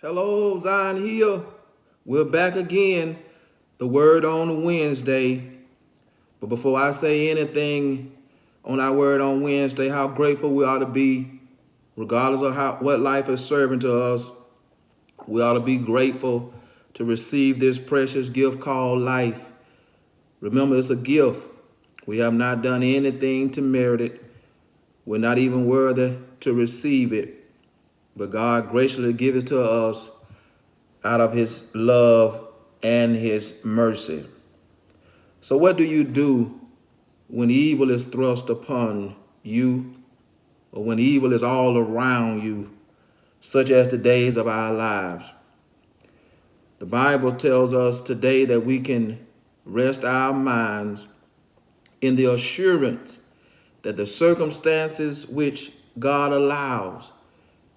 Hello, Zion Hill. We're back again. The word on Wednesday. But before I say anything on our word on Wednesday, how grateful we ought to be, regardless of what life is serving to us, we ought to be grateful to receive this precious gift called life. Remember, it's a gift. We have not done anything to merit it. We're not even worthy to receive it. But God graciously gives it to us out of his love and his mercy. So what do you do when evil is thrust upon you, or when evil is all around you, such as the days of our lives? The Bible tells us today that we can rest our minds in the assurance that the circumstances which God allows,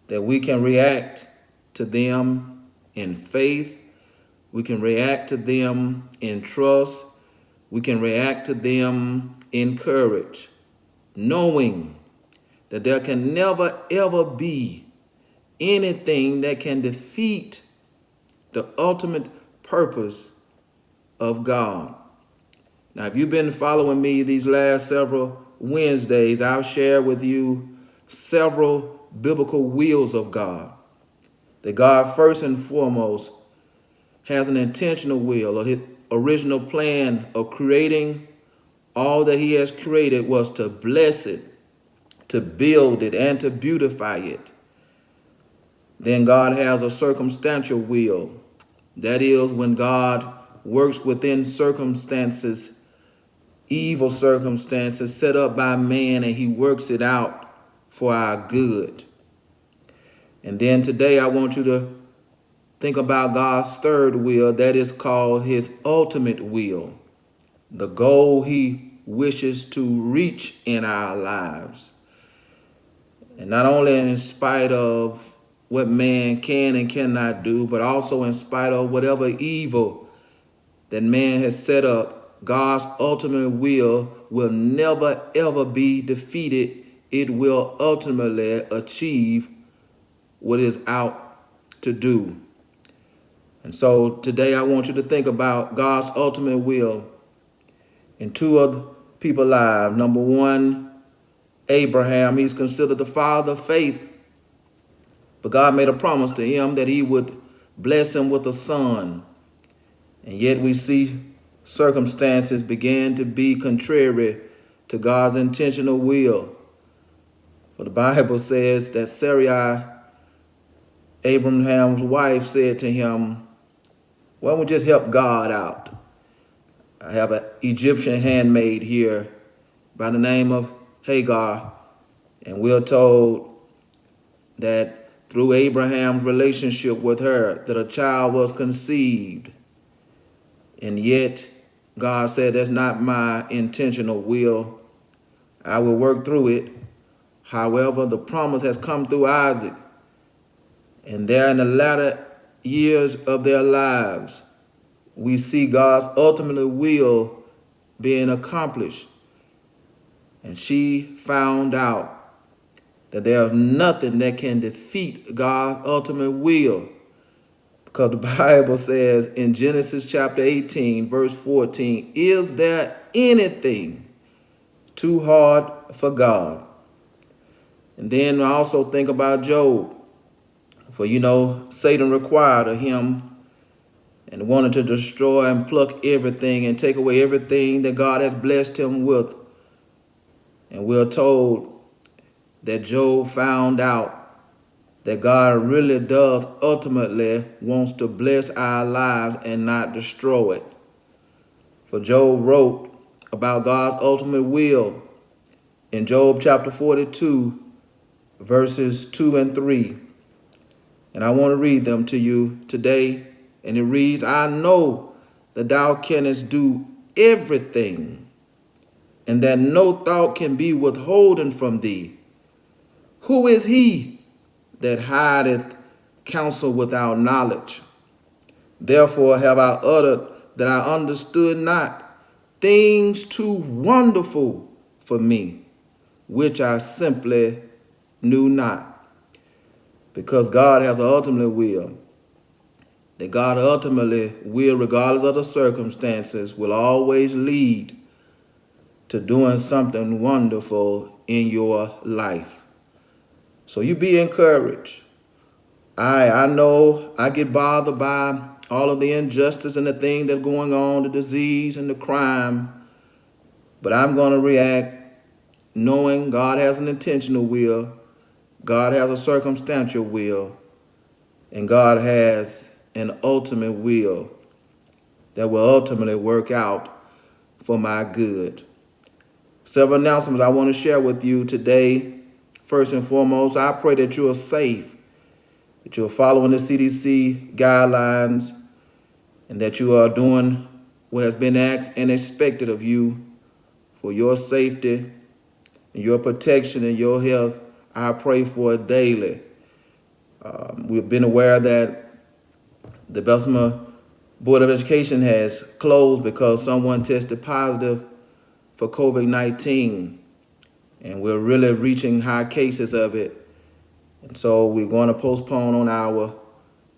that we can react to them in faith. We can react to them in trust. We can react to them in courage, knowing that there can never, ever be anything that can defeat the ultimate purpose of God. Now, if you've been following me these last several Wednesdays, I've shared with you several biblical wills of God. That God, first and foremost, has an intentional will, or his original plan of creating all that he has created was to bless it, to build it, and to beautify it. Then God has a circumstantial will. That is when God works within circumstances, evil circumstances set up by man, and he works it out for our good. And then today I want you to think about God's third will, that is called his ultimate will, the goal he wishes to reach in our lives. And not only in spite of what man can and cannot do, but also in spite of whatever evil that man has set up, God's ultimate will never ever be defeated. It will ultimately achieve what is out to do. And so today I want you to think about God's ultimate will in two other people's lives. Number one, Abraham. He's considered the father of faith. But God made a promise to him that he would bless him with a son. And yet we see circumstances began to be contrary to God's intentional will. For the Bible says that Sarai, Abraham's wife, said to him, why don't we just help God out? I have an Egyptian handmaid here by the name of Hagar, and we're told that through Abraham's relationship with her, that a child was conceived. And yet, God said, that's not my intentional will. I will work through it. However, the promise has come through Isaac. And there in the latter years of their lives, we see God's ultimate will being accomplished. And she found out that there's nothing that can defeat God's ultimate will. Because the Bible says in Genesis chapter 18, verse 14, is there anything too hard for God? And then I also think about Job. For Satan required of him and wanted to destroy and pluck everything and take away everything that God has blessed him with. And we're told that Job found out that God really does ultimately wants to bless our lives and not destroy it. For Job wrote about God's ultimate will in Job chapter 42, verses 2 and 3. And I want to read them to you today. And it reads, I know that thou canst do everything, and that no thought can be withholden from thee. Who is he that hideth counsel without knowledge? Therefore have I uttered that I understood not things too wonderful for me, which I simply knew not. Because God has an ultimate will. that God ultimately will, regardless of the circumstances, will always lead to doing something wonderful in your life. So you be encouraged. I know I get bothered by all of the injustice and the things that's going on, the disease and the crime, but I'm going to react knowing God has an intentional will, God has a circumstantial will, and God has an ultimate will that will ultimately work out for my good. Several announcements I want to share with you today. First and foremost, I pray that you are safe, that you are following the CDC guidelines, and that you are doing what has been asked and expected of you for your safety and your protection and your health. I pray for it daily. We've been aware that the Bessemer Board of Education has closed because someone tested positive for COVID-19, and we're really reaching high cases of it. And so we're going to postpone on our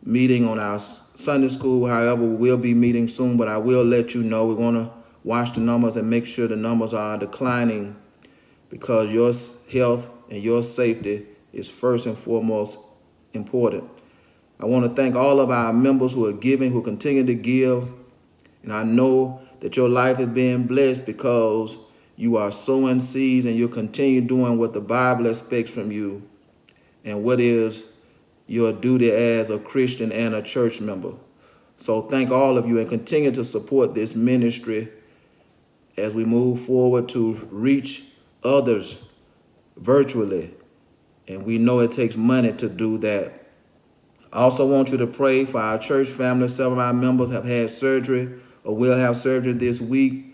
meeting on our Sunday school. However, we will be meeting soon, but I will let you know. We're going to watch the numbers and make sure the numbers are declining, because your health and your safety is first and foremost important. I want to thank all of our members who are giving, who continue to give. And I know that your life is being blessed because you are sowing seeds and you continue doing what the Bible expects from you and what is your duty as a Christian and a church member. So thank all of you, and continue to support this ministry as we move forward to reach others virtually. And we know it takes money to do that. I also want you to pray for our church family. Several of our members have had surgery or will have surgery this week.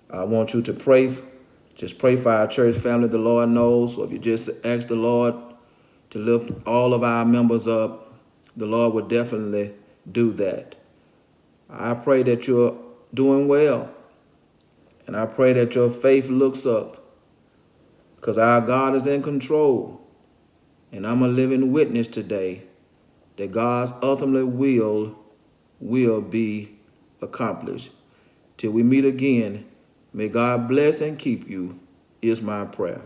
I want you to pray. Just pray for our church family. The Lord knows. So if you just ask the Lord to lift all of our members up, the Lord will definitely do that. I pray that you're doing well. And I pray that your faith looks up, because our God is in control. And I'm a living witness today that God's ultimate will be accomplished. Till we meet again, may God bless and keep you, is my prayer.